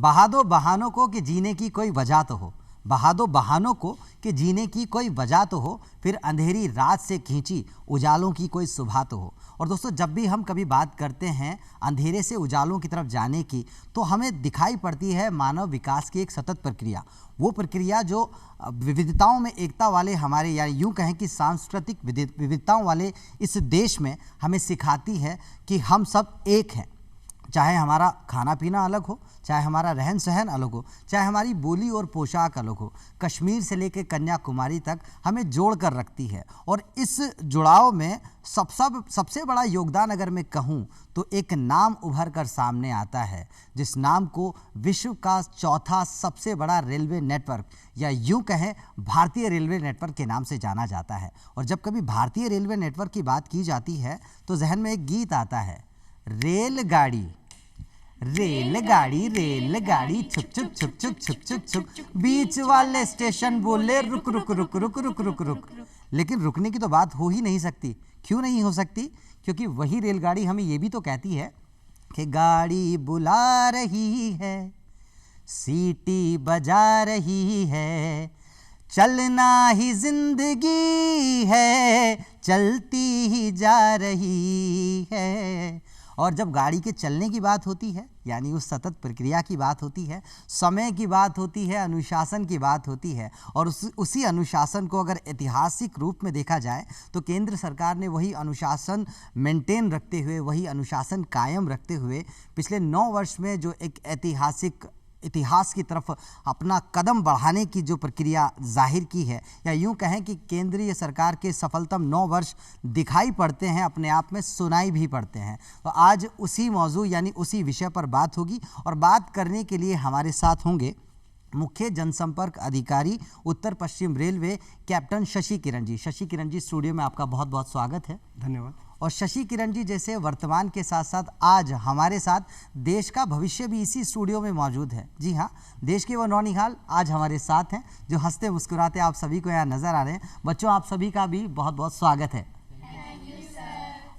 बहा दो बहानों को कि जीने की कोई वजह तो हो, बहा दो बहानों को कि जीने की कोई वजह तो हो, फिर अंधेरी रात से खींची उजालों की कोई सुबह तो हो। और दोस्तों, जब भी हम कभी बात करते हैं अंधेरे से उजालों की तरफ जाने की, तो हमें दिखाई पड़ती है मानव विकास की एक सतत प्रक्रिया। वो प्रक्रिया जो विविधताओं में एकता वाले हमारे, या यूँ कहें कि सांस्कृतिक विविधताओं वाले इस देश में हमें सिखाती है कि हम सब एक हैं। चाहे हमारा खाना पीना अलग हो, चाहे हमारा रहन सहन अलग हो, चाहे हमारी बोली और पोशाक अलग हो, कश्मीर से लेकर कन्याकुमारी तक हमें जोड़ कर रखती है। और इस जुड़ाव में सबसे बड़ा योगदान अगर मैं कहूँ तो एक नाम उभर कर सामने आता है, जिस नाम को विश्व का चौथा सबसे बड़ा रेलवे नेटवर्क, या यूँ कहें भारतीय रेलवे नेटवर्क के नाम से जाना जाता है। और जब कभी भारतीय रेलवे नेटवर्क की बात की जाती है तो जहन में एक गीत आता है, रेलगाड़ी रेलगाड़ी रेलगाड़ी छुक छुक छुक छुक छुक छुक छुक, बीच वाले स्टेशन बोले रुक रुक रुक रुक रुक रुक रुक। लेकिन रुकने की तो बात हो ही नहीं सकती। क्यों नहीं हो सकती? क्योंकि वही रेलगाड़ी हमें ये भी तो कहती है कि गाड़ी बुला रही है, सीटी बजा रही है, चलना ही जिंदगी है, चलती ही जा रही है। और जब गाड़ी के चलने की बात होती है, यानी उस सतत प्रक्रिया की बात होती है, समय की बात होती है, अनुशासन की बात होती है, और उसी अनुशासन को अगर ऐतिहासिक रूप में देखा जाए तो केंद्र सरकार ने वही अनुशासन मेंटेन रखते हुए, वही अनुशासन कायम रखते हुए पिछले 9 वर्ष में जो एक ऐतिहासिक इतिहास की तरफ अपना कदम बढ़ाने की जो प्रक्रिया जाहिर की है, या यूं कहें कि केंद्रीय सरकार के सफलतम 9 वर्ष दिखाई पड़ते हैं, अपने आप में सुनाई भी पड़ते हैं। तो आज उसी मौजू यानी उसी विषय पर बात होगी, और बात करने के लिए हमारे साथ होंगे मुख्य जनसंपर्क अधिकारी उत्तर पश्चिम railway captain Shashi Kiran ji. Shashi Kiran ji, studio में आपका बहुत बहुत स्वागत है। धन्यवाद। और शशि किरण जी जैसे वर्तमान के साथ साथ आज हमारे साथ देश का भविष्य भी इसी स्टूडियो में मौजूद है। जी हाँ, देश के वो नौनिहाल आज हमारे साथ हैं जो हंसते मुस्कुराते आप सभी को यहाँ नज़र आ रहे हैं। बच्चों, आप सभी का भी बहुत बहुत स्वागत है।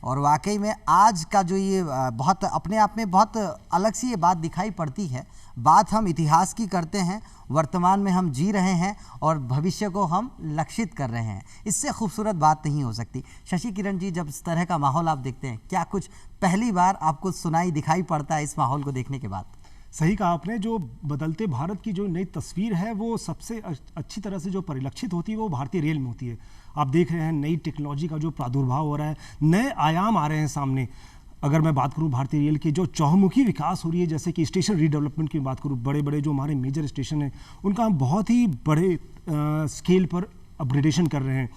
और वाकई में आज का जो ये बहुत अपने आप में बहुत अलग सी ये बात दिखाई पड़ती है। बात हम इतिहास की करते हैं, वर्तमान में हम जी रहे हैं और भविष्य को हम लक्षित कर रहे हैं। इससे खूबसूरत बात नहीं हो सकती। शशि किरण जी, जब इस तरह का माहौल आप देखते हैं, क्या कुछ पहली बार आपको सुनाई दिखाई पड़ता है इस माहौल को देखने के बाद? सही कहा आपने। जो बदलते भारत की जो नई तस्वीर है वो सबसे अच्छी तरह से जो परिलक्षित होती है वो भारतीय रेल में होती है। आप देख रहे हैं नई टेक्नोलॉजी का जो प्रादुर्भाव हो रहा है, नए आयाम आ रहे हैं सामने। अगर मैं बात करूं भारतीय रेल की जो चौमुखी विकास हो रही है, जैसे कि स्टेशन रीडेवलपमेंट की बात करूं, बड़े बड़े जो हमारे मेजर स्टेशन हैं उनका हम बहुत ही बड़े स्केल पर अपग्रेडेशन कर रहे हैं।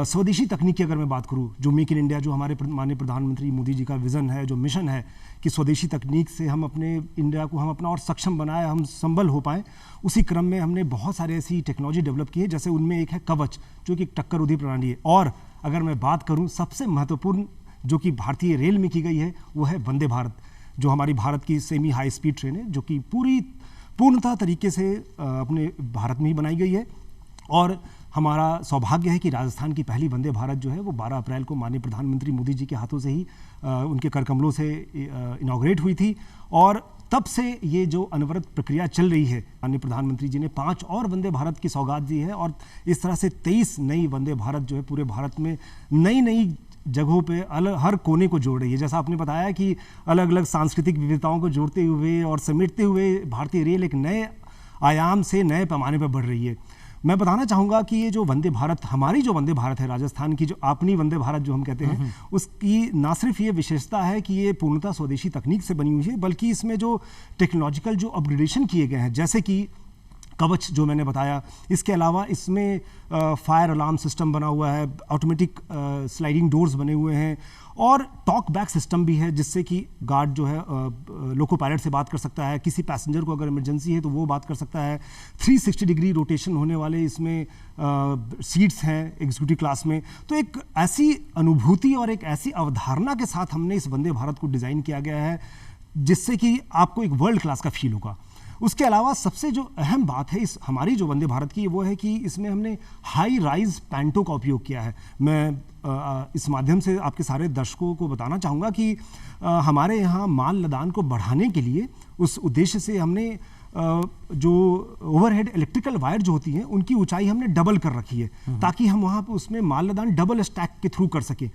स्वदेशी तकनीक की अगर मैं बात करूं, जो मेक इन इंडिया, जो हमारे माननीय प्रधानमंत्री मोदी जी का विज़न है, जो मिशन है कि स्वदेशी तकनीक से हम अपने इंडिया को हम अपना और सक्षम बनाए, हम संबल हो पाएँ, उसी क्रम में हमने बहुत सारे ऐसी टेक्नोलॉजी डेवलप की है। जैसे उनमें एक है कवच, जो कि एक टक्कर रोधी प्रणाली है। और अगर मैं बात करूँ सबसे महत्वपूर्ण जो कि भारतीय रेल में की गई है, वो है वंदे भारत, जो हमारी भारत की सेमी हाई स्पीड ट्रेन है, जो कि पूर्णतः तरीके से अपने भारत में ही बनाई गई है। और हमारा सौभाग्य है कि राजस्थान की पहली वंदे भारत जो है वो 12 अप्रैल को माननीय प्रधानमंत्री मोदी जी के हाथों से ही उनके कर कमलों से इनॉग्रेट हुई थी। और तब से ये जो अनवरत प्रक्रिया चल रही है, माननीय प्रधानमंत्री जी ने 5 और वंदे भारत की सौगात दी है, और इस तरह से 23 नई वंदे भारत जो है पूरे भारत में नई नई जगहों पे हर कोने को जोड़ रही है। जैसा आपने बताया कि अलग अलग सांस्कृतिक विविधताओं को जोड़ते हुए और समेटते हुए भारतीय रेल एक नए आयाम से नए पैमाने पर बढ़ रही है। मैं बताना चाहूँगा कि ये जो वंदे भारत, हमारी जो वंदे भारत है, राजस्थान की जो अपनी वंदे भारत जो हम कहते हैं, उसकी ना सिर्फ ये विशेषता है कि ये पूर्णतः स्वदेशी तकनीक से बनी हुई है, बल्कि इसमें जो टेक्नोलॉजिकल जो अपग्रेडेशन किए गए हैं, जैसे कि कवच जो मैंने बताया, इसके अलावा इसमें फायर अलार्म सिस्टम बना हुआ है, ऑटोमेटिक स्लाइडिंग डोर्स बने हुए हैं, और टॉक बैक सिस्टम भी है, जिससे कि गार्ड जो है लोको पायलट से बात कर सकता है, किसी पैसेंजर को अगर इमरजेंसी है तो वो बात कर सकता है। 360 डिग्री रोटेशन होने वाले इसमें सीट्स हैं एग्जीक्यूटिव क्लास में। तो एक ऐसी अनुभूति और एक ऐसी अवधारणा के साथ हमने इस वंदे भारत को डिज़ाइन किया गया है, जिससे कि आपको एक वर्ल्ड क्लास का फील होगा। उसके अलावा सबसे जो अहम बात है इस हमारी जो वंदे भारत की, वो है कि इसमें हमने हाई राइज पैंटों का उपयोग किया है। मैं इस माध्यम से आपके सारे दर्शकों को बताना चाहूँगा कि हमारे यहाँ माल लदान को बढ़ाने के लिए उस उद्देश्य से हमने जो ओवरहेड इलेक्ट्रिकल वायर जो होती हैं उनकी ऊंचाई हमने डबल कर रखी है, ताकि हम वहाँ पे उसमें माल लदान डबल स्टैक के थ्रू कर सके।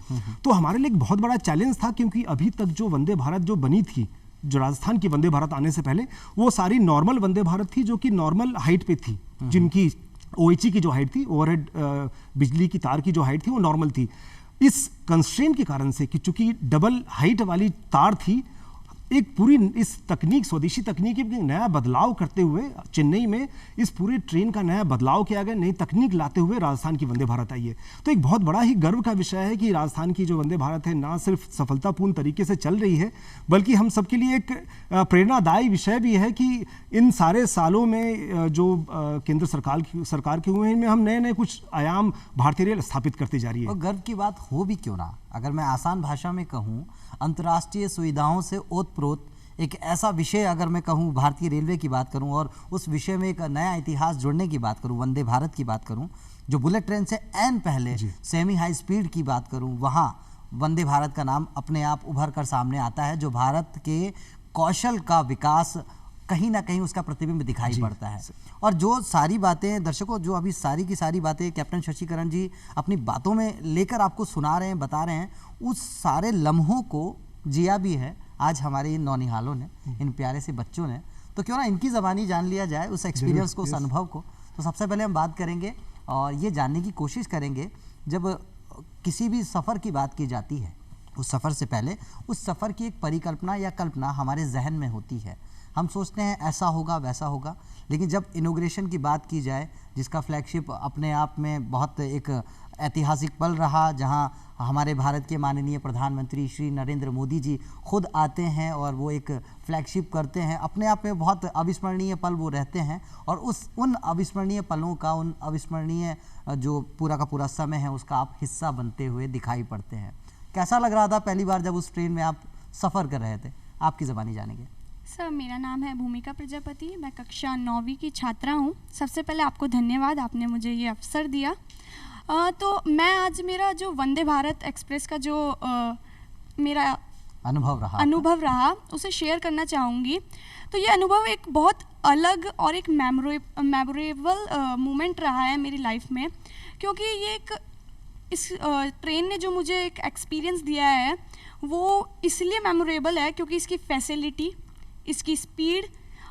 तो हमारे लिए एक बहुत बड़ा चैलेंज था, क्योंकि अभी तक जो वंदे भारत जो बनी थी, जो राजस्थान की वंदे भारत आने से पहले, वो सारी नॉर्मल वंदे भारत थी, जो कि नॉर्मल हाइट पे थी, जिनकी ओएचई की जो हाइट थी, ओवरहेड बिजली की तार की जो हाइट थी, वो नॉर्मल थी। इस कंस्ट्रेंट के कारण से कि चूंकि डबल हाइट वाली तार थी, एक पूरी इस तकनीक, स्वदेशी तकनीक में नया बदलाव करते हुए चेन्नई में इस पूरे ट्रेन का नया बदलाव किया गया, नई तकनीक लाते हुए राजस्थान की वंदे भारत आई है। तो एक बहुत बड़ा ही गर्व का विषय है कि राजस्थान की जो वंदे भारत है ना सिर्फ सफलतापूर्ण तरीके से चल रही है, बल्कि हम सबके लिए एक प्रेरणादायी विषय भी है कि इन सारे सालों में जो केंद्र सरकार के हुए हैं, इनमें हम नए नए कुछ आयाम भारतीय रेल स्थापित करती जा रही है। और गर्व की बात हो भी क्यों ना, अगर मैं आसान भाषा में कहूँ, अंतर्राष्ट्रीय सुविधाओं से ओतप्रोत एक ऐसा विषय, अगर मैं कहूँ भारतीय रेलवे की बात करूँ और उस विषय में एक नया इतिहास जोड़ने की बात करूँ, वंदे भारत की बात करूँ, जो बुलेट ट्रेन से एन पहले सेमी हाई स्पीड की बात करूँ, वहाँ वंदे भारत का नाम अपने आप उभर कर सामने आता है, जो भारत के कौशल का विकास कहीं ना कहीं उसका प्रतिबिंब दिखाई पड़ता है। और जो सारी बातें दर्शकों, जो अभी सारी की सारी बातें कैप्टन शशिकरण जी अपनी बातों में लेकर आपको सुना रहे हैं, बता रहे हैं, उस सारे लम्हों को जिया भी है आज हमारे इन नौनिहालों ने, इन प्यारे से बच्चों ने। तो क्यों ना इनकी ज़बानी जान लिया जाए, उस एक्सपीरियंस को, उस अनुभव को। तो सबसे पहले हम बात करेंगे और ये जानने की कोशिश करेंगे, जब किसी भी सफ़र की बात की जाती है, उस सफ़र से पहले उस सफ़र की एक परिकल्पना या कल्पना हमारे जहन में होती है। हम सोचते हैं ऐसा होगा, वैसा होगा, लेकिन जब इनॉग्रेशन की बात की जाए, जिसका फ्लैगशिप अपने आप में बहुत एक ऐतिहासिक पल रहा, जहां हमारे भारत के माननीय प्रधानमंत्री श्री नरेंद्र मोदी जी खुद आते हैं और वो एक फ्लैगशिप करते हैं, अपने आप में बहुत अविस्मरणीय पल वो रहते हैं। और उन अविस्मरणीय पलों का, उन अविस्मरणीय जो पूरा का पूरा समय है, उसका आप हिस्सा बनते हुए दिखाई पड़ते हैं। कैसा लग रहा था पहली बार जब उस ट्रेन में आप सफ़र कर रहे थे? आपकी ज़बानी जानेंगे। सर, मेरा नाम है भूमिका प्रजापति, मैं कक्षा 9वीं की छात्रा हूँ। सबसे पहले आपको धन्यवाद, आपने मुझे ये अवसर दिया। तो मैं आज मेरा जो वंदे भारत एक्सप्रेस का जो मेरा अनुभव रहा उसे शेयर करना चाहूँगी। तो ये अनुभव एक बहुत अलग और एक मेमोरेबल मोमेंट रहा है मेरी लाइफ में, क्योंकि ये इस ट्रेन ने जो मुझे एक एक्सपीरियंस दिया है वो इसलिए मेमोरेबल है क्योंकि इसकी फैसिलिटी, इसकी स्पीड,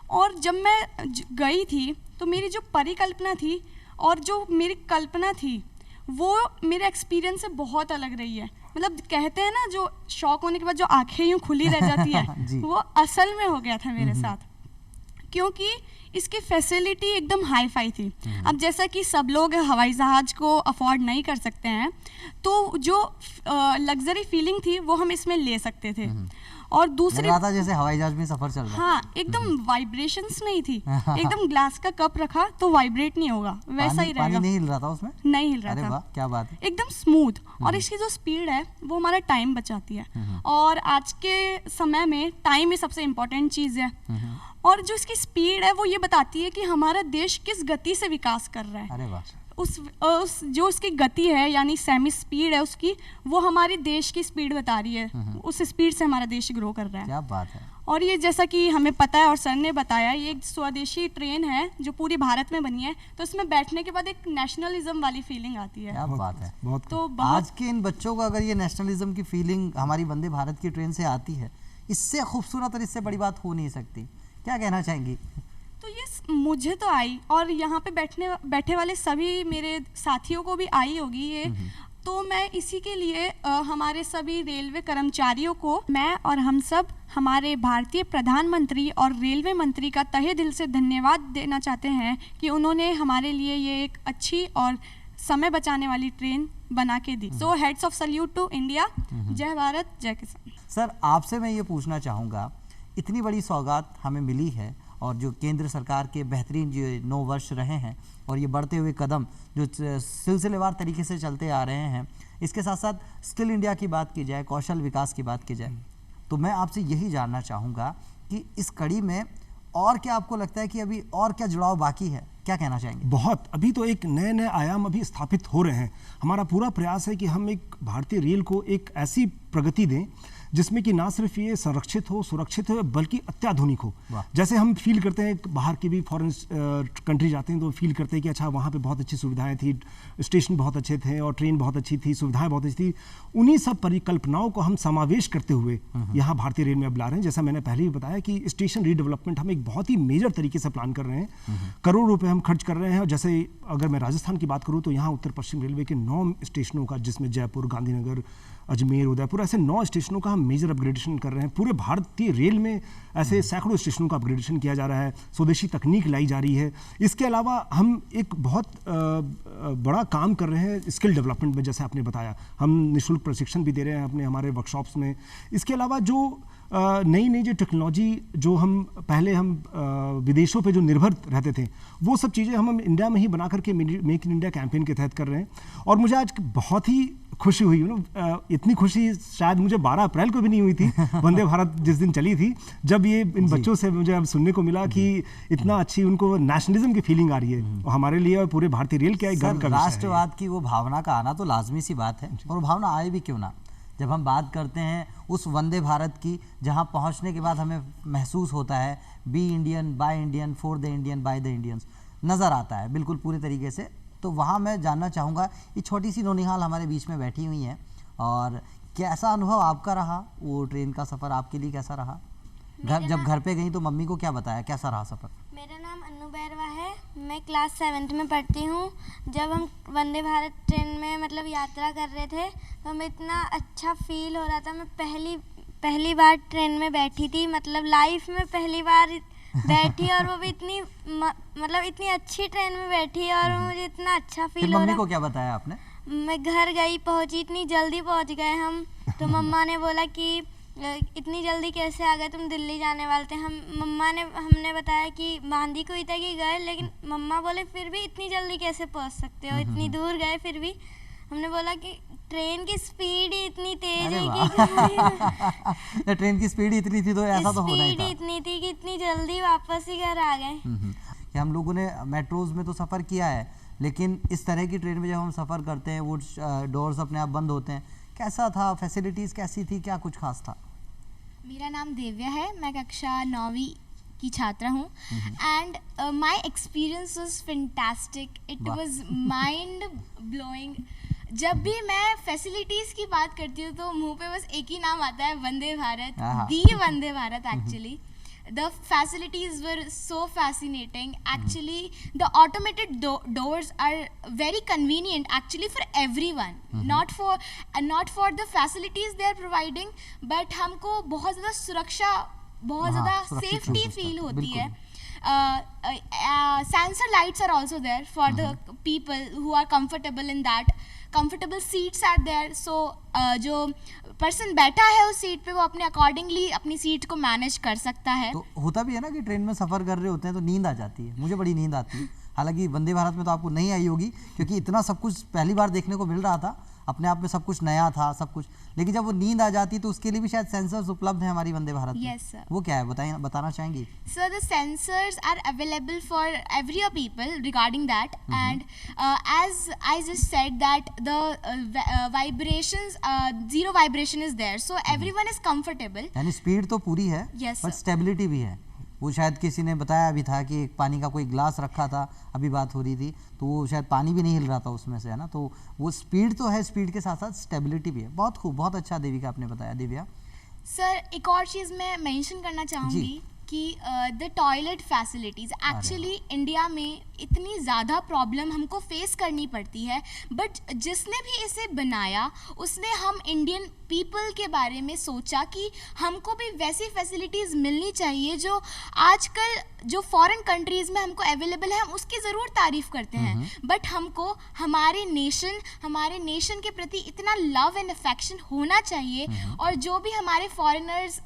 और जब मैं गई थी तो मेरी जो परिकल्पना थी और जो मेरी कल्पना थी वो मेरे एक्सपीरियंस से बहुत अलग रही है। मतलब कहते हैं ना, जो शॉक होने के बाद जो आंखें यूँ खुली रह जाती है वो असल में हो गया था मेरे साथ, क्योंकि इसकी फैसिलिटी एकदम हाई फाई थी। अब जैसा कि सब लोग हवाई जहाज़ को अफोर्ड नहीं कर सकते हैं, तो जो लग्जरी फीलिंग थी वो हम इसमें ले सकते थे। और दूसरी था जैसे हवाई जहाज में सफर चल रहा है। हाँ, एकदम वाइब्रेशंस नहीं थी। एकदम ग्लास का कप रखा तो वाइब्रेट नहीं होगा, वैसा ही रहेगा। पानी नहीं हिल रहा था उसमें? नहीं हिल रहा था। अरे वाह, क्या बात है। एकदम स्मूथ। और इसकी जो स्पीड है वो हमारा टाइम बचाती है, और आज के समय में टाइम ही सबसे इम्पोर्टेंट चीज़ है। और जो इसकी स्पीड है वो ये बताती है कि हमारा देश किस गति से विकास कर रहा है। अरे वाह। उस जो उसकी गति है, यानी सेमी स्पीड है उसकी, वो हमारे देश की स्पीड बता रही है। उस स्पीड से हमारा देश ग्रो कर रहा है। क्या बात है। और ये जैसा कि हमें पता है और सर ने बताया, ये एक स्वदेशी ट्रेन है जो पूरी भारत में बनी है, तो इसमें बैठने के बाद एक नेशनलिज्म वाली फीलिंग आती है। क्या बात है। तो आज के इन बच्चों को अगर ये नेशनलिज्म की फीलिंग हमारी वंदे भारत की ट्रेन से आती है, इससे खूबसूरत और इससे बड़ी बात हो नहीं सकती। क्या कहना चाहेंगी? तो ये मुझे तो आई, और यहाँ पे बैठे वाले सभी मेरे साथियों को भी आई होगी ये। तो मैं इसी के लिए हमारे सभी रेलवे कर्मचारियों को, मैं और हम सब हमारे भारतीय प्रधानमंत्री और रेलवे मंत्री का तहे दिल से धन्यवाद देना चाहते हैं कि उन्होंने हमारे लिए ये एक अच्छी और समय बचाने वाली ट्रेन बना के दी। So hats off salute to India. जय भारत, जय किसान। सर, आपसे मैं ये पूछना चाहूँगा, इतनी बड़ी सौगात हमें मिली है, और जो केंद्र सरकार के बेहतरीन जो 9 वर्ष रहे हैं और ये बढ़ते हुए कदम जो सिलसिलेवार तरीके से चलते आ रहे हैं, इसके साथ साथ स्किल इंडिया की बात की जाए, कौशल विकास की बात की जाए, तो मैं आपसे यही जानना चाहूँगा कि इस कड़ी में और क्या आपको लगता है कि अभी और क्या जुड़ाव बाकी है, क्या कहना चाहेंगे? बहुत, अभी तो एक नए नए आयाम अभी स्थापित हो रहे हैं। हमारा पूरा प्रयास है कि हम एक भारतीय रेल को एक ऐसी प्रगति दें जिसमें कि ना सिर्फ ये संरक्षित हो, सुरक्षित हो, बल्कि अत्याधुनिक हो। जैसे हम फील करते हैं, बाहर की भी फॉरेन कंट्री जाते हैं तो फील करते हैं कि अच्छा वहाँ पे बहुत अच्छी सुविधाएं थी, स्टेशन बहुत अच्छे थे और ट्रेन बहुत अच्छी थी, सुविधाएं बहुत अच्छी थी। उन्हीं सब परिकल्पनाओं को हम समावेश करते हुए यहाँ भारतीय रेल में अब ला रहे हैं। जैसा मैंने पहले ही बताया कि स्टेशन रीडेवलपमेंट हम एक बहुत ही मेजर तरीके से प्लान कर रहे हैं। करोड़ों रुपए हम खर्च कर रहे हैं। और जैसे अगर मैं राजस्थान की बात करूँ तो यहाँ उत्तर पश्चिम रेलवे के 9 स्टेशनों का, जिसमें जयपुर, गांधीनगर, अजमेर, उदयपुर, ऐसे 9 स्टेशनों का हम मेजर अपग्रेडेशन कर रहे हैं। पूरे भारतीय रेल में ऐसे सैकड़ों स्टेशनों का अपग्रेडेशन किया जा रहा है, स्वदेशी तकनीक लाई जा रही है। इसके अलावा हम एक बहुत बड़ा काम कर रहे हैं स्किल डेवलपमेंट में, जैसे आपने बताया। हम निःशुल्क प्रशिक्षण भी दे रहे हैं अपने हमारे वर्कशॉप्स में। इसके अलावा जो नई नई जो टेक्नोलॉजी जो हम पहले हम विदेशों पे जो निर्भर रहते थे, वो सब चीज़ें हम इंडिया में ही बना करके मेक इन इंडिया कैंपेन के तहत कर रहे हैं। और मुझे आज बहुत ही खुशी हुई, इतनी खुशी शायद मुझे 12 अप्रैल को भी नहीं हुई थी वंदे भारत जिस दिन चली थी, जब ये इन बच्चों से मुझे अब सुनने को मिला कि इतना अच्छी उनको नेशनलिज्म की फीलिंग आ रही है। और हमारे लिए और पूरे भारतीय रेल का एक गर्व का विषय है। राष्ट्रवाद की वो भावना का आना तो लाजमी सी बात है, और वो भावना आए भी क्यों ना। जब हम बात करते हैं उस वंदे भारत की, जहां पहुंचने के बाद हमें महसूस होता है be Indian, by Indian, for the Indian, by the Indians नज़र आता है बिल्कुल पूरे तरीके से। तो वहाँ मैं जानना चाहूँगा, ये छोटी सी नोनिहाल हमारे बीच में बैठी हुई हैं, और कैसा अनुभव आपका रहा वो ट्रेन का सफ़र, आपके लिए कैसा रहा? जब घर पे गई तो मम्मी को क्या बताया, कैसा रहा सफ़र? मेरा नाम अनु बैरवा है, मैं क्लास 7th में पढ़ती हूँ। जब हम वंदे भारत ट्रेन में मतलब यात्रा कर रहे थे तो हमें इतना अच्छा फील हो रहा था। मैं पहली बार ट्रेन में बैठी थी, मतलब लाइफ में पहली बार बैठी, और वो भी इतनी अच्छी ट्रेन में बैठी, और मुझे इतना अच्छा फील हो रहा। मम्मी को क्या बताया आपने? मैं घर गई, पहुंची, इतनी जल्दी पहुंच गए हम, तो मम्मा ने बोला कि इतनी जल्दी कैसे आ गए, तुम दिल्ली जाने वाले थे। हमने बताया कि बांदी को इतना कि गए, लेकिन मम्मा बोले फिर भी इतनी जल्दी कैसे पहुंच सकते हो, इतनी दूर गए। फिर भी हमने बोला कि ट्रेन की स्पीड ही इतनी तेज है कि ट्रेन की स्पीड इतनी थी तो ऐसा तो होना ही था। स्पीड इतनी थी कि इतनी जल्दी वापस ही घर आ गए। कि हम लोगों ने मेट्रोज में तो सफ़र किया है, लेकिन इस तरह की ट्रेन में जब हम सफ़र करते हैं वो डोर्स अपने आप बंद होते हैं, कैसा था? फैसिलिटीज़ कैसी थी? क्या कुछ खास था? मेरा नाम दिव्या है, मैं कक्षा 9वीं की छात्रा हूँ, and my experience was fantastic, it was mind blowing. जब भी मैं फैसिलिटीज़ की बात करती हूँ तो मुंह पे बस एक ही नाम आता है, Vande Bharat, the Vande Bharat actually. The facilities were so fascinating. Actually, the automated doors are very convenient actually for everyone. Not for the facilities they are providing, but हमको बहुत ज़्यादा सुरक्षा, बहुत ज़्यादा safety feel होती है. Sensor lights are also there for the people who are comfortable in that. Comfortable seats are there, so जो person बैठा है उस सीट पे वो अपने अकॉर्डिंगली अपनी सीट को मैनेज कर सकता है। तो होता भी है ना कि ट्रेन में सफ़र कर रहे होते हैं तो नींद आ जाती है, मुझे बड़ी नींद आती है। हालांकि वंदे भारत में तो आपको नहीं आई होगी, क्योंकि इतना सब कुछ पहली बार देखने को मिल रहा था, अपने आप में सब कुछ नया था सब कुछ। लेकिन जब वो नींद आ जाती तो उसके लिए भी शायद सेंसर्स उपलब्ध हैं हमारी वंदे भारत में। Yes, sir. वो क्या है बताना चाहेंगी? So the sensors are available for every people regarding that, and as I just said that the vibrations, zero vibration is there, so everyone is comfortable. यानी स्पीड तो पूरी है, Yes, बट sir. स्टेबिलिटी भी है। वो शायद किसी ने बताया भी था कि एक पानी का कोई ग्लास रखा था, अभी बात हो रही थी, तो वो शायद पानी भी नहीं हिल रहा था उसमें से, है ना। तो वो स्पीड तो है, स्पीड के साथ साथ स्टेबिलिटी भी है। बहुत खूब, बहुत अच्छा देविका आपने बताया। दिव्या सर, एक और चीज़ मैं मेंशन करना चाहूँगी कि the toilet facilities actually India में इतनी ज़्यादा प्रॉब्लम हमको फेस करनी पड़ती है, बट जिसने भी इसे बनाया उसने हम इंडियन पीपल के बारे में सोचा कि हमको भी वैसी फैसिलिटीज़ मिलनी चाहिए जो आजकल जो फॉरेन कंट्रीज़ में हमको अवेलेबल है। हम उसकी ज़रूर तारीफ़ करते हैं, बट हमको हमारे नेशन के प्रति इतना लव एंड अफेक्शन होना चाहिए, और जो भी हमारे फॉरेनर्स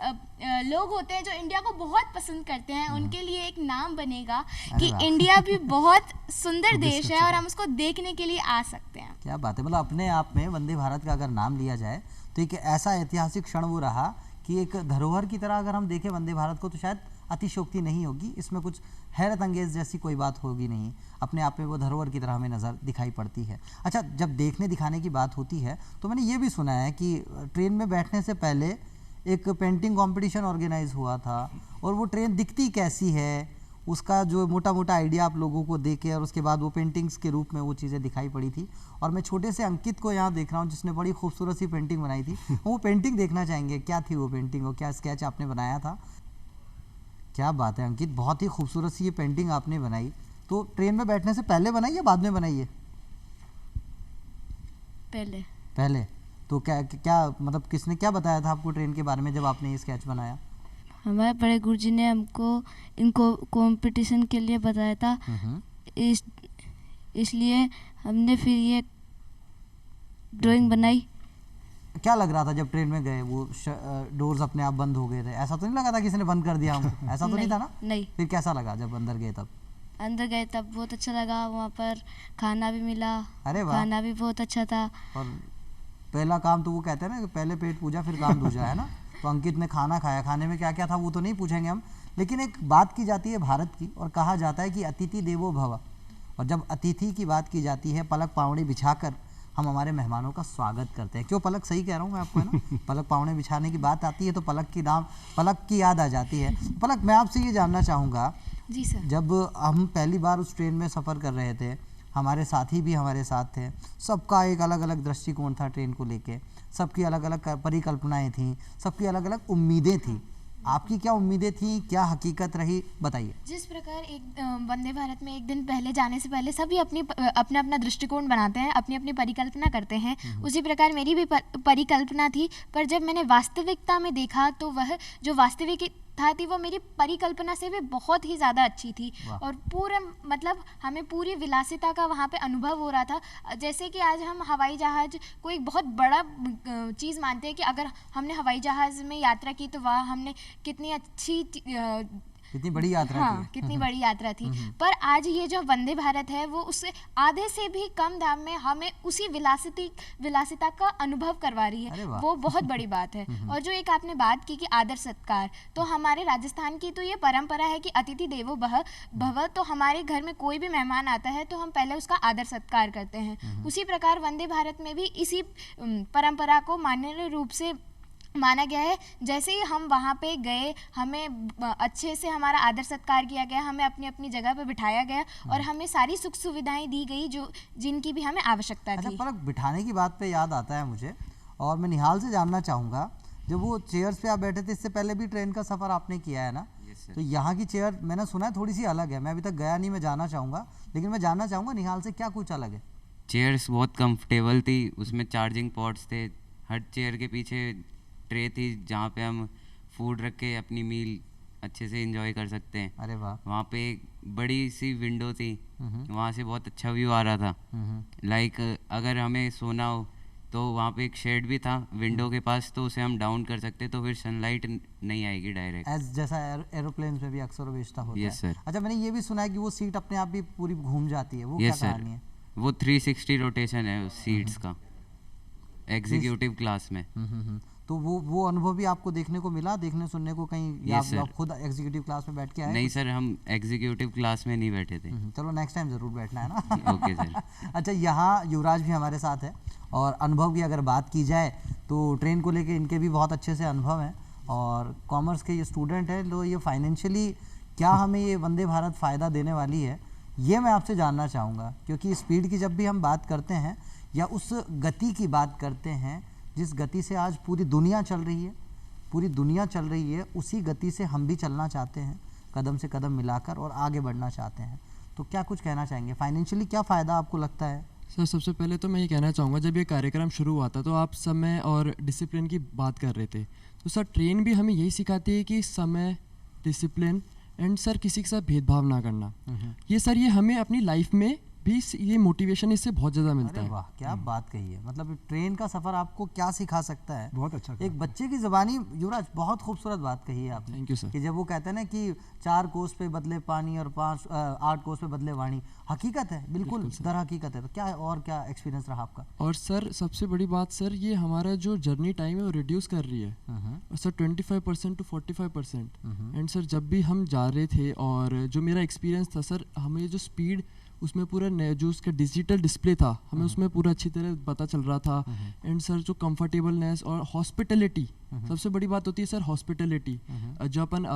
लोग होते हैं जो इंडिया को बहुत पसंद करते हैं, उनके लिए एक नाम बनेगा कि इंडिया भी बहुत सुंदर देश है और हम उसको देखने के लिए आ सकते हैं। क्या बात है, मतलब अपने आप में वंदे भारत का अगर नाम लिया जाए तो एक ऐसा ऐतिहासिक क्षण वो रहा कि एक धरोहर की तरह अगर हम देखें वंदे भारत को, तो शायद अतिशयोक्ति नहीं होगी, इसमें कुछ हैरत अंगेज जैसी कोई बात होगी नहीं, अपने आप में वो धरोहर की तरह हमें नज़र दिखाई पड़ती है। अच्छा, जब देखने दिखाने की बात होती है तो मैंने ये भी सुना है कि ट्रेन में बैठने से पहले एक पेंटिंग कंपटीशन ऑर्गेनाइज हुआ था, और वो ट्रेन दिखती कैसी है उसका जो मोटा मोटा आइडिया आप लोगों को दे के, और उसके बाद वो पेंटिंग्स के रूप में वो चीज़ें दिखाई पड़ी थी। और मैं छोटे से अंकित को यहाँ देख रहा हूँ जिसने बड़ी खूबसूरत सी पेंटिंग बनाई थी। वो पेंटिंग देखना चाहेंगे, क्या थी वो पेंटिंग और क्या स्केच आपने बनाया था? क्या बात है अंकित, बहुत ही खूबसूरत सी ये पेंटिंग आपने बनाई। तो ट्रेन में बैठने से पहले बनाई या बाद में बनाई है? पहले। तो क्या मतलब किसने क्या बताया था आपको ट्रेन के बारे में जब आपने ये स्केच बनाया? हमारे बड़े गुरुजी ने हमको इनको कंपटीशन के लिए बताया था, इसलिए हमने फिर ये ड्राइंग बनाई। क्या लग रहा था जब ट्रेन में गए, वो डोर्स अपने आप बंद हो गए थे? ऐसा तो नहीं लगा था किसी ने बंद कर दिया हमको? ऐसा तो नहीं था ना? नहीं। फिर कैसा लगा जब अंदर गए तब? अंदर गए तब बहुत अच्छा लगा, वहाँ पर खाना भी मिला। अरे वाह, खाना भी बहुत अच्छा था। और पहला काम तो वो कहते हैं ना कि पहले पेट पूजा फिर काम दूजा, है ना? तो अंकित ने खाना खाया, खाने में क्या क्या था वो तो नहीं पूछेंगे हम, लेकिन एक बात की जाती है भारत की, और कहा जाता है कि अतिथि देवो भव। और जब अतिथि की बात की जाती है, पलक पावड़ी बिछाकर हम हमारे मेहमानों का स्वागत करते हैं। क्यों पलक, सही कह रहा हूँ मैं आपको, है ना? पलक पावड़ी बिछाने की बात आती है तो पलक की याद आ जाती है। पलक, मैं आपसे ये जानना चाहूँगा, जी सर। जब हम पहली बार उस ट्रेन में सफ़र कर रहे थे, हमारे साथी भी हमारे साथ थे, सबका एक अलग अलग दृष्टिकोण था ट्रेन को लेके, सबकी अलग अलग परिकल्पनाएं थीं, सबकी अलग अलग उम्मीदें थीं। आपकी क्या उम्मीदें थीं, क्या हकीकत रही, बताइए। जिस प्रकार एक वंदे भारत में एक दिन पहले जाने से पहले सभी अपना अपना दृष्टिकोण बनाते हैं, अपनी अपनी परिकल्पना करते हैं, उसी प्रकार मेरी भी परिकल्पना थी। पर जब मैंने वास्तविकता में देखा तो वह जो वास्तविकता थी वो मेरी परिकल्पना से भी बहुत ही ज़्यादा अच्छी थी। और पूरा मतलब हमें पूरी विलासिता का वहाँ पे अनुभव हो रहा था। जैसे कि आज हम हवाई जहाज़ को एक बहुत बड़ा चीज़ मानते हैं कि अगर हमने हवाई जहाज़ में यात्रा की तो वह हमने कितनी अच्छी कितनी बड़ी यात्रा हाँ, थी। कितनी बड़ी यात्रा थी। पर आज ये जो वंदे भारत है वो उससे आधे से भी कम दाम में हमें उसी विलासिता का अनुभव करवा रही है। वो बहुत बड़ी बात है। और जो एक आपने बात की कि आदर सत्कार, तो हमारे राजस्थान की तो ये परंपरा है कि अतिथि देवो भव। तो हमारे घर में कोई भी मेहमान आता है तो हम पहले उसका आदर सत्कार करते हैं। उसी प्रकार वंदे भारत में भी इसी परंपरा को मान्य रूप से माना गया है। जैसे ही हम वहाँ पे गए, हमें अच्छे से हमारा आदर सत्कार किया गया, हमें अपनी अपनी जगह पे बिठाया गया और हमें सारी सुख सुविधाएं दी गई जो जिनकी भी हमें आवश्यकता थी। अच्छा पलक, बिठाने की बात पे याद आता है मुझे, और मैं निहाल से जानना चाहूँगा, जब वो चेयर्स पे आप बैठे थे, इससे पहले भी ट्रेन का सफ़र आपने किया है ना? तो यहाँ की चेयर मैंने सुना है थोड़ी सी अलग है, मैं अभी तक गया नहीं, मैं जाना चाहूँगा, लेकिन मैं जानना चाहूँगा निहाल से क्या कुछ अलग है? चेयर्स बहुत कंफर्टेबल थी, उसमें चार्जिंग पॉट्स थे, हर चेयर के पीछे ट्रे थी जहाँ पे हम फूड रख के अपनी मील अच्छे से एंजॉय कर सकते हैं। अरे वाह। वहाँ पे एक बड़ी सी विंडो थी, वहाँ से बहुत अच्छा व्यू आ रहा था। लाइक अगर हमें सोना हो तो वहाँ पे एक शेड भी था विंडो के पास, तो उसे हम डाउन कर सकते, तो फिर सनलाइट नहीं आएगी डायरेक्ट, जैसा एरोप्लेन में भी अक्सर बेचता होता है। Yes sir. अच्छा, मैंने ये भी सुना है कि वो सीट अपने आप भी पूरी घूम जाती है, वो क्या कहानी है? वो 360 रोटेशन है उस सीट्स का एग्जीक्यूटिव क्लास में। तो वो अनुभव भी आपको देखने को मिला, देखने सुनने को कहीं? yes, आप खुद एग्जीक्यूटिव क्लास में बैठ के आए? नहीं सर, हम एग्जीक्यूटिव क्लास में नहीं बैठे थे। चलो नेक्स्ट टाइम ज़रूर बैठना है ना। Okay sir. अच्छा, यहाँ युवराज भी हमारे साथ है, और अनुभव की अगर बात की जाए तो ट्रेन को लेके इनके भी बहुत अच्छे से अनुभव हैं, और कॉमर्स के ये स्टूडेंट हैं, तो ये फाइनेंशियली क्या हमें ये वंदे भारत फ़ायदा देने वाली है, ये मैं आपसे जानना चाहूँगा। क्योंकि स्पीड की जब भी हम बात करते हैं या उस गति की बात करते हैं जिस गति से आज पूरी दुनिया चल रही है, उसी गति से हम भी चलना चाहते हैं, कदम से कदम मिलाकर और आगे बढ़ना चाहते हैं। तो क्या कुछ कहना चाहेंगे, फाइनेंशियली क्या फ़ायदा आपको लगता है? सर सबसे पहले तो मैं ये कहना चाहूँगा, जब ये कार्यक्रम शुरू हुआ था तो आप समय और डिसिप्लिन की बात कर रहे थे, तो सर ट्रेन भी हमें यही सिखाती है कि समय, डिसिप्लिन एंड सर किसी के साथ भेदभाव ना करना। ये सर ये हमें अपनी लाइफ में भी ये मोटिवेशन इससे बहुत ज़्यादा मिलता अरे है। वाह, क्या बात कही है। मतलब ट्रेन का सफर आपको क्या सिखा सकता है। बहुत अच्छा कहा। एक बच्चे की ज़बानी, युवराज बहुत खूबसूरत बात कही है आपने। Thank you sir. कि जब वो कहते हैं ना कि 4 कोस पे बदले पानी और 8 कोस पे बदले वाणी, हकीकत है, बिल्कुल दर हकीकत है। तो क्या और क्या एक्सपीरियंस रहा आपका? और सर सबसे बड़ी बात सर, ये हमारा जो जर्नी टाइम है वो रिड्यूस कर रही है और सर 25% टू 45%। एंड सर जब भी हम जा रहे थे और जो मेरा एक्सपीरियंस था सर, हमें जो स्पीड उसमें पूरा जो उसका डिजिटल डिस्प्ले था हमें उसमें पूरा अच्छी तरह पता चल रहा था। एंड सर जो कंफर्टेबलनेस और हॉस्पिटलिटी, सबसे बड़ी बात होती है सर हॉस्पिटलिटी। जो अपन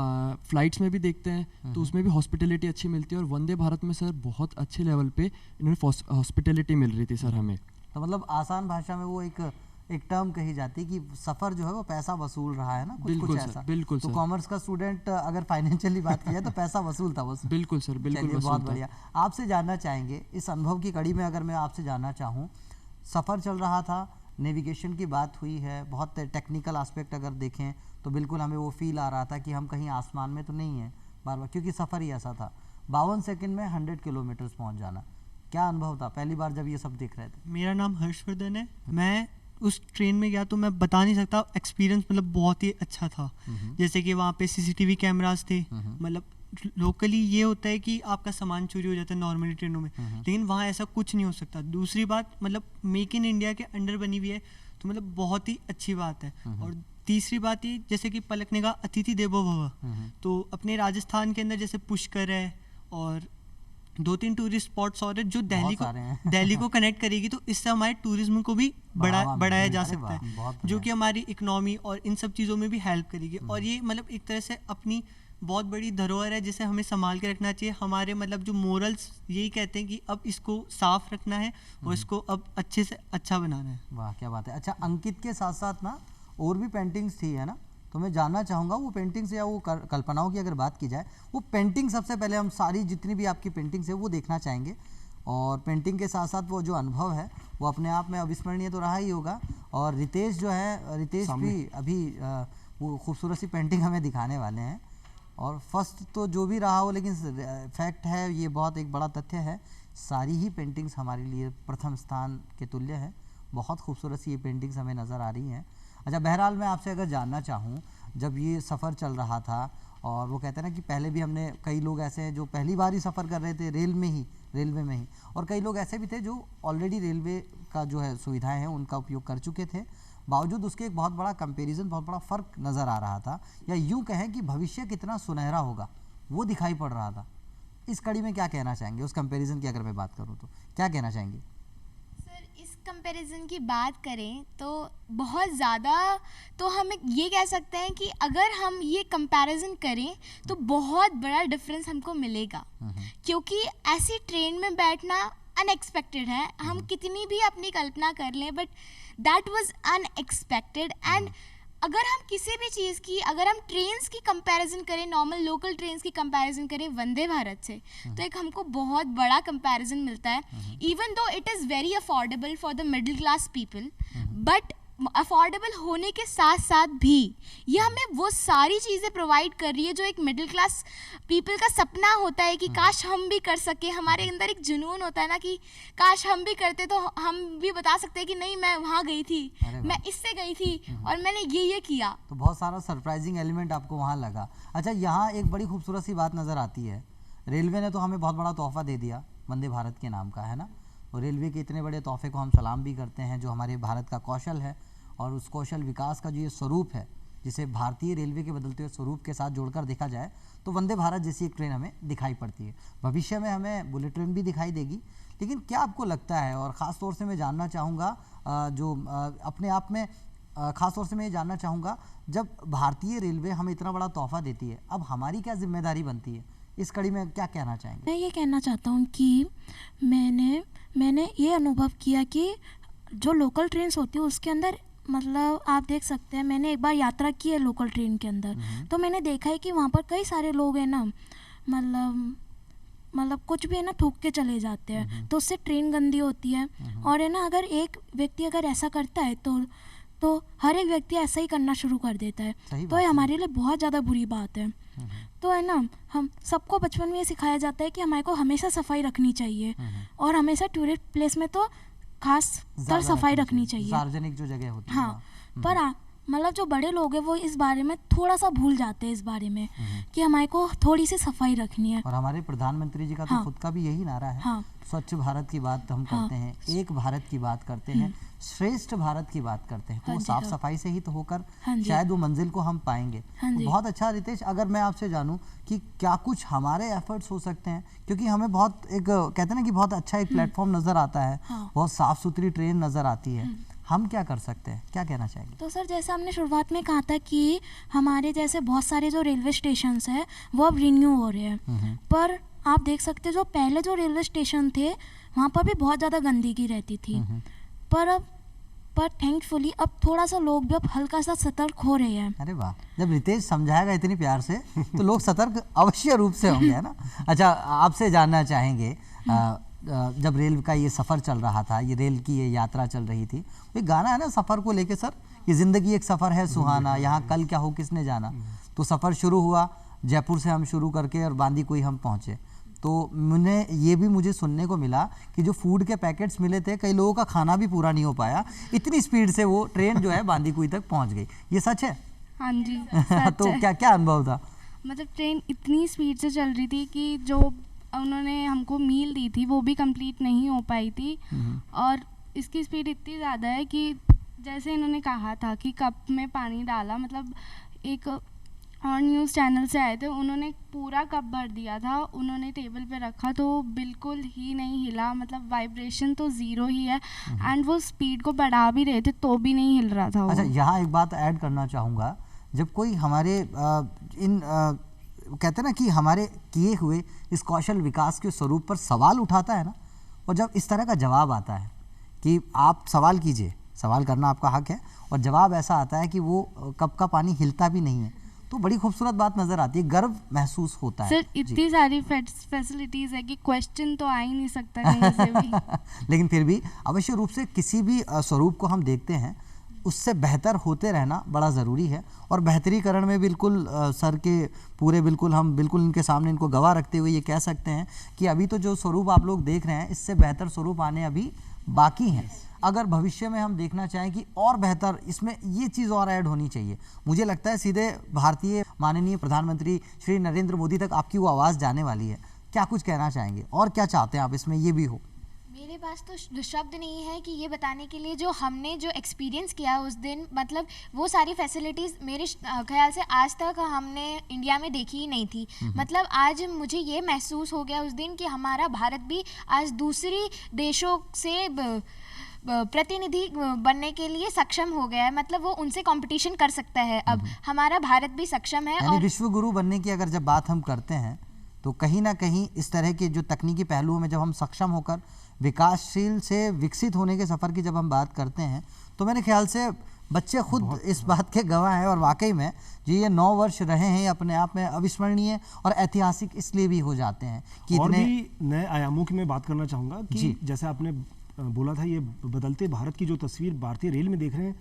फ्लाइट्स में भी देखते हैं तो उसमें भी हॉस्पिटलिटी अच्छी मिलती है और वंदे भारत में सर बहुत अच्छे लेवल पे इन्होंने हॉस्पिटलिटी मिल रही थी सर हमें। तो मतलब आसान भाषा में वो एक टर्म कही जाती है कि सफर जो है वो पैसा वसूल रहा है ना, कुछ बिल्कुल ऐसा। सर, बिल्कुल तो सर। कॉमर्स का स्टूडेंट अगर फाइनेंशियली बात की जाए तो पैसा वसूल था वो। बिल्कुल सर, बिल्कुल चलिए, वसूल बहुत था। बढ़िया। आपसे जानना चाहेंगे इस अनुभव की कड़ी में, अगर मैं आपसे जानना चाहूँ, सफ़र चल रहा था, नेविगेशन की बात हुई है, बहुत टेक्निकल एस्पेक्ट अगर देखें तो बिल्कुल हमें वो फील आ रहा था कि हम कहीं आसमान में तो नहीं है बार बार, क्योंकि सफ़र ही ऐसा था। 52 सेकंड में 100 किलोमीटर पहुँच जाना, क्या अनुभव था पहली बार जब ये सब देख रहे थे? मेरा नाम हर्षवर्धन है। मैं उस ट्रेन में गया तो मैं बता नहीं सकता, एक्सपीरियंस मतलब बहुत ही अच्छा था। जैसे कि वहाँ पे सीसीटीवी कैमरास थे, मतलब लोकली ये होता है कि आपका सामान चोरी हो जाता है नॉर्मली ट्रेनों में, लेकिन वहाँ ऐसा कुछ नहीं हो सकता। दूसरी बात, मतलब मेक इन इंडिया के अंडर बनी हुई है, तो मतलब बहुत ही अच्छी बात है। और तीसरी बात ये, जैसे कि पलक ने कहा अतिथि देवो भव, तो अपने राजस्थान के अंदर जैसे पुष्कर है और 2-3 टूरिस्ट स्पॉट्स और है जो दिल्ली को कनेक्ट करेगी, तो इससे हमारे टूरिज्म को भी बढ़ाया जा सकता है, जो कि हमारी इकोनॉमी और इन सब चीज़ों में भी हेल्प करेगी। और ये मतलब एक तरह से अपनी बहुत बड़ी धरोहर है जिसे हमें संभाल के रखना चाहिए। हमारे मतलब जो मोरल्स यही कहते हैं कि अब इसको साफ रखना है और इसको अब अच्छे से अच्छा बनाना है। वाह, क्या बात है। अच्छा, अंकित के साथ साथ ना और भी पेंटिंग्स थी, है ना? तो मैं जानना चाहूँगा वो पेंटिंग्स या वो कल्पनाओं की अगर बात की जाए, वो पेंटिंग सबसे पहले हम सारी जितनी भी आपकी पेंटिंग्स है वो देखना चाहेंगे। और पेंटिंग के साथ साथ वो जो अनुभव है वो अपने आप में अविस्मरणीय तो रहा ही होगा। और रितेश जो है, रितेश भी अभी वो खूबसूरत सी पेंटिंग हमें दिखाने वाले हैं। और फर्स्ट तो जो भी रहा हो, लेकिन फैक्ट है, ये बहुत एक बड़ा तथ्य है, सारी ही पेंटिंग्स हमारे लिए प्रथम स्थान के तुल्य है। बहुत खूबसूरत सी ये पेंटिंग्स हमें नज़र आ रही हैं। अच्छा, बहरहाल मैं आपसे अगर जानना चाहूँ, जब ये सफ़र चल रहा था और वो कहते हैं ना कि पहले भी हमने, कई लोग ऐसे हैं जो पहली बार ही सफ़र कर रहे थे रेलवे में ही, और कई लोग ऐसे भी थे जो ऑलरेडी रेलवे का जो है सुविधाएं हैं उनका उपयोग कर चुके थे, बावजूद उसके एक बहुत बड़ा कंपैरिजन, बहुत बड़ा फ़र्क नज़र आ रहा था, या यूँ कहें कि भविष्य कितना सुनहरा होगा वो दिखाई पड़ रहा था। इस कड़ी में क्या कहना चाहेंगे? उस कंपैरिजन की अगर मैं बात करूँ तो क्या कहना चाहेंगे? इस कंपैरिजन की बात करें तो बहुत ज़्यादा, तो हम ये कह सकते हैं कि अगर हम ये कंपैरिजन करें तो बहुत बड़ा डिफरेंस हमको मिलेगा, क्योंकि ऐसी ट्रेन में बैठना अनएक्सपेक्टेड है। हम कितनी भी अपनी कल्पना कर लें, but that was unexpected. And अगर हम किसी भी चीज़ की, अगर हम ट्रेन्स की कंपैरिजन करें, नॉर्मल लोकल ट्रेन्स की कंपैरिजन करें वंदे भारत से, तो एक हमको बहुत बड़ा कंपैरिजन मिलता है। Even though it is very affordable for the middle class people, but affordable होने के साथ साथ भी ये हमें वो सारी चीज़ें प्रोवाइड कर रही है जो एक मिडिल क्लास पीपल का सपना होता है कि काश हम भी कर सके। हमारे अंदर एक जुनून होता है ना कि काश हम भी करते तो हम भी बता सकते हैं कि नहीं, मैं वहाँ गई थी, मैं इससे गई थी और मैंने ये किया। तो बहुत सारा सरप्राइजिंग एलिमेंट आपको वहाँ लगा। अच्छा, यहाँ एक बड़ी खूबसूरत सी बात नज़र आती है, रेलवे ने तो हमें बहुत बड़ा तोहफा दे दिया वंदे भारत के नाम का, है ना? और रेलवे के इतने बड़े तोहफे को हम सलाम भी करते हैं, जो हमारे भारत का कौशल है और उस कौशल विकास का जो ये स्वरूप है, जिसे भारतीय रेलवे के बदलते हुए स्वरूप के साथ जोड़कर देखा जाए तो वंदे भारत जैसी एक ट्रेन हमें दिखाई पड़ती है। भविष्य में हमें बुलेट ट्रेन भी दिखाई देगी, लेकिन क्या आपको लगता है, और ख़ास तौर से मैं जानना चाहूँगा जो अपने आप में ख़ास तौर से मैं ये जानना चाहूँगा, जब भारतीय रेलवे हमें इतना बड़ा तोहफा देती है, अब हमारी क्या जिम्मेदारी बनती है? इस कड़ी में क्या कहना चाहेंगे? मैं ये कहना चाहता हूँ कि मैंने ये अनुभव किया कि जो लोकल ट्रेन्स होती है उसके अंदर, मतलब आप देख सकते हैं, मैंने एक बार यात्रा की है लोकल ट्रेन के अंदर, तो मैंने देखा है कि वहाँ पर कई सारे लोग हैं ना, मतलब कुछ भी है ना थूक के चले जाते हैं, तो उससे ट्रेन गंदी होती है। और है ना, अगर एक व्यक्ति अगर ऐसा करता है तो हर एक व्यक्ति ऐसा ही करना शुरू कर देता है, तो ये हमारे लिए बहुत ज़्यादा बुरी बात है। तो है ना, हम सबको बचपन में ये सिखाया जाता है कि हमारे को हमेशा सफाई रखनी चाहिए, और हमेशा टूरिस्ट प्लेस में तो खास तर सफाई रखनी चाहिए, सार्वजनिक जो जगह होती है। हाँ, पर मतलब जो बड़े लोग हैं वो इस बारे में थोड़ा सा भूल जाते हैं, इस बारे में कि हमारे को थोड़ी सी सफाई रखनी है। और हमारे प्रधानमंत्री जी का तो खुद का भी यही नारा है, स्वच्छ भारत की बात हम करते हैं, एक भारत की बात करते हैं, श्रेष्ठ भारत की बात करते हैं, तो वो साफ सफाई से ही तो होकर शायद वो मंजिल को हम पाएंगे। तो बहुत अच्छा रितेश, अगर मैं आपसे जानूं कि क्या कुछ हमारे एफर्ट्स हो सकते हैं, क्योंकि हमें बहुत एक कहते हैं ना कि बहुत अच्छा एक प्लेटफॉर्म नजर आता है, बहुत साफ सुथरी ट्रेन नजर आती है, हम क्या कर सकते हैं, क्या कहना चाहेंगे? तो सर जैसे हमने शुरुआत में कहा था कि हमारे जैसे बहुत सारे जो रेलवे स्टेशंस हैं वो अब रिन्यू हो रहे हैं, पर आप देख सकते हैं जो पहले जो रेलवे स्टेशन थे वहाँ पर भी बहुत ज़्यादा गंदगी रहती थी, पर थैंकफुली अब थोड़ा सा लोग भी अब हल्का सा सतर्क हो रहे हैं। अरे वाह, जब रितेश समझाएगा इतनी प्यार से तो लोग सतर्क अवश्य रूप से होंगे, है ना। अच्छा, आपसे जानना चाहेंगे, जब रेल का ये सफ़र चल रहा था, ये रेल की ये यात्रा चल रही थी, एक गाना है ना सफ़र को लेके सर, ये ज़िंदगी एक सफ़र है सुहाना, यहाँ कल क्या हो किसने जाना। तो सफ़र शुरू हुआ, जयपुर से हम शुरू करके और बांदीकुई हम पहुँचे, तो मुझे सुनने को मिला कि जो फूड के पैकेट्स मिले थे, कई लोगों का खाना भी पूरा नहीं हो पाया, इतनी स्पीड से वो ट्रेन जो है बांदीकुई तक पहुँच गई। ये सच है? हाँ जी सच तो है। क्या अनुभव था? मतलब ट्रेन इतनी स्पीड से चल रही थी कि जो उन्होंने हमको मील दी थी वो भी कंप्लीट नहीं हो पाई थी, और इसकी स्पीड इतनी ज़्यादा है कि जैसे इन्होंने कहा था कि कप में पानी डाला, मतलब एक और न्यूज़ चैनल से आए थे, उन्होंने पूरा कप भर दिया था, उन्होंने टेबल पे रखा तो बिल्कुल ही नहीं हिला, मतलब वाइब्रेशन तो ज़ीरो ही है, एंड वो स्पीड को बढ़ा भी रहे थे तो भी नहीं हिल रहा था वो। अच्छा, यहाँ एक बात ऐड करना चाहूँगा, जब कोई हमारे कहते हैं ना कि हमारे किए हुए इस कौशल विकास के स्वरूप पर सवाल उठाता है ना, और जब इस तरह का जवाब आता है कि आप सवाल कीजिए, सवाल करना आपका हक है, और जवाब ऐसा आता है कि वो कप का पानी हिलता भी नहीं है, तो बड़ी खूबसूरत बात नज़र आती है, गर्व महसूस होता है। सर इतनी सारी फैसिलिटीज़ है कि क्वेश्चन तो आ ही नहीं सकता कहीं से भी। लेकिन फिर भी अवश्य रूप से किसी भी स्वरूप को हम देखते हैं, उससे बेहतर होते रहना बड़ा ज़रूरी है, और बेहतरीकरण में बिल्कुल सर के पूरे हम बिल्कुल इनके सामने इनको गवाह रखते हुए ये कह सकते हैं कि अभी तो जो स्वरूप आप लोग देख रहे हैं, इससे बेहतर स्वरूप आने अभी बाकी हैं। अगर भविष्य में हम देखना चाहें कि और बेहतर, इसमें ये चीज़ और ऐड होनी चाहिए, मुझे लगता है सीधे भारतीय माननीय प्रधानमंत्री श्री नरेंद्र मोदी तक आपकी वो आवाज़ जाने वाली है। क्या कुछ कहना चाहेंगे, और क्या चाहते हैं आप इसमें ये भी हो? मेरे पास तो शब्द नहीं है कि ये बताने के लिए जो हमने जो एक्सपीरियंस किया उस दिन, मतलब वो सारी फैसिलिटीज़ मेरे ख्याल से आज तक हमने इंडिया में देखी ही नहीं थी। मतलब आज मुझे ये महसूस हो गया उस दिन कि हमारा भारत भी आज दूसरी देशों से प्रतिनिधि बनने के लिए सक्षम हो गया है, मतलब वो उनसे कंपटीशन कर सकता है। अब हमारा भारत भी सक्षम है, और विश्व गुरु बनने की अगर जब बात हम करते हैं तो कहीं ना कहीं इस तरह के जो तकनीकी पहलुओं में जब हम सक्षम होकर विकासशील से विकसित होने के सफ़र की जब हम बात करते हैं, तो मेरे ख्याल से बच्चे खुद इस बात के गवाह हैं, और वाकई में जी ये 9 वर्ष रहे हैं अपने आप में अविस्मरणीय और ऐतिहासिक इसलिए भी हो जाते हैं कि और इतने भी नए आयामों की मैं बात करना चाहूँगा कि जैसे आपने बोला था, ये बदलते भारत की जो तस्वीर भारतीय रेल में देख रहे हैं,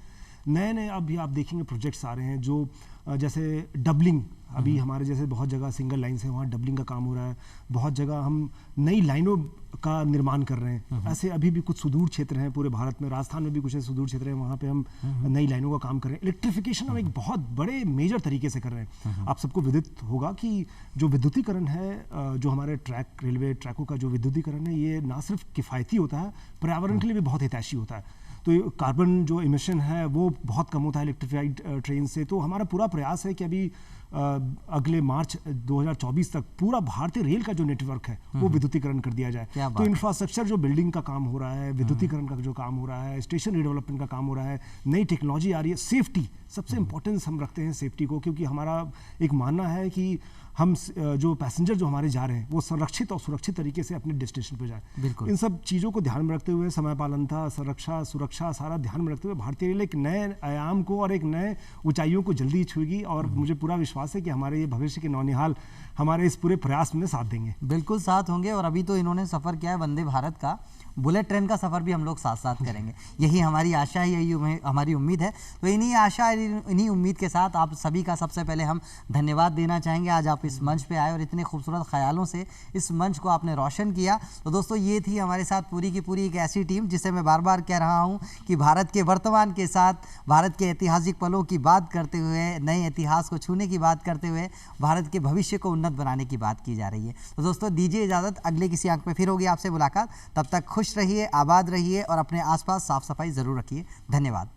नए अभी आप देखेंगे प्रोजेक्ट्स आ रहे हैं, जो जैसे डबलिंग, अभी हमारे जैसे बहुत जगह सिंगल लाइन से वहाँ डबलिंग का काम हो रहा है, बहुत जगह हम नई लाइनों का निर्माण कर रहे हैं। ऐसे अभी भी कुछ सुदूर क्षेत्र हैं पूरे भारत में, राजस्थान में भी कुछ ऐसे सुदूर क्षेत्र हैं, वहाँ पे हम नई लाइनों का काम कर रहे हैं। इलेक्ट्रिफिकेशन हम एक बहुत बड़े मेजर तरीके से कर रहे हैं। आप सबको विदित होगा कि जो विद्युतीकरण है, जो हमारे रेलवे ट्रैकों का जो विद्युतीकरण है, ये ना सिर्फ किफ़ायती होता है, पर्यावरण के लिए भी बहुत हितैषी होता है। तो कार्बन जो इमिशन है वो बहुत कम होता है इलेक्ट्रिफाइड ट्रेन से। तो हमारा पूरा प्रयास है कि अभी अगले मार्च 2024 तक पूरा भारतीय रेल का जो नेटवर्क है वो विद्युतीकरण कर दिया जाए। तो इंफ्रास्ट्रक्चर जो बिल्डिंग का काम हो रहा है, विद्युतीकरण का जो काम हो रहा है, स्टेशन रिडेवलपमेंट का काम हो रहा है, नई टेक्नोलॉजी आ रही है, सेफ्टी सबसे इंपॉर्टेंस हम रखते हैं सेफ्टी को, क्योंकि हमारा एक मानना है कि हम जो पैसेंजर जो हमारे जा रहे हैं वो संरक्षित और सुरक्षित तरीके से अपने डेस्टिनेशन पर जाए। इन सब चीज़ों को ध्यान में रखते हुए, समयपालनता, संरक्षा, सुरक्षा सारा ध्यान में रखते हुए भारतीय रेल एक नए आयाम को और एक नए ऊंचाइयों को जल्दी छुएगी, और मुझे पूरा विश्वास विश्वास है कि हमारे ये भविष्य के नौनिहाल हमारे इस पूरे प्रयास में साथ देंगे। बिल्कुल साथ होंगे, और अभी तो इन्होंने सफ़र किया है वंदे भारत का, बुलेट ट्रेन का सफ़र भी हम लोग साथ साथ करेंगे, यही हमारी आशा है, यही हमारी उम्मीद है। तो इन्हीं आशा, इन्हीं उम्मीद के साथ आप सभी का सबसे पहले हम धन्यवाद देना चाहेंगे। आज आप इस मंच पे आए और इतने खूबसूरत ख्यालों से इस मंच को आपने रोशन किया। तो दोस्तों, ये थी हमारे साथ पूरी की पूरी एक ऐसी टीम जिसे मैं बार बार कह रहा हूँ कि भारत के वर्तमान के साथ, भारत के ऐतिहासिक पलों की बात करते हुए, नए इतिहास को छूने की बात करते हुए, भारत के भविष्य को उन्नत बनाने की बात की जा रही है। तो दोस्तों, दीजिए इजाज़त, अगले किसी अंक में फिर होगी आपसे मुलाकात। तब तक खुश रहिए, आबाद रहिए और अपने आसपास साफ सफाई ज़रूर रखिए। धन्यवाद।